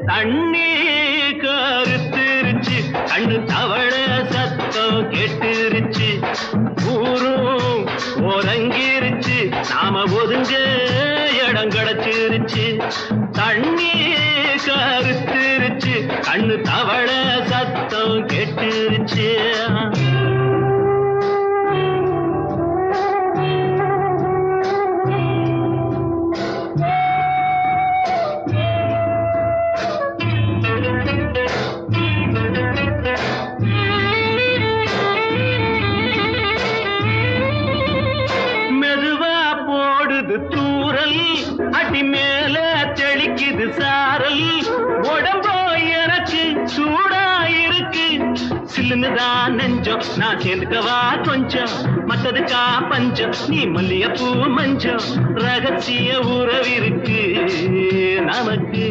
தண்ணி கருத்துருச்சு கண்ணு தவள சத்தம் கெட்டுருச்சு ஊரும் உறங்கிருச்சு நாம ஒதுங்க இடம் கிடைச்சிருச்சு தண்ணி கருத்துருச்சு கண்ணு தவள சத்தம் கெட்டுருச்சு தூரல் அடி மேல தெளிக்குது சாரல் உடம்போ எனக்கு சூடாயிருக்கு சில்லுன்னுதான் நெஞ்சம் நான் சேர்ந்துக்கவா கொஞ்சம் மத்ததுக்கா பஞ்சம் நீ மல்லியப்பூ மஞ்சம் ரகசிய உறவிருக்கு நமக்கு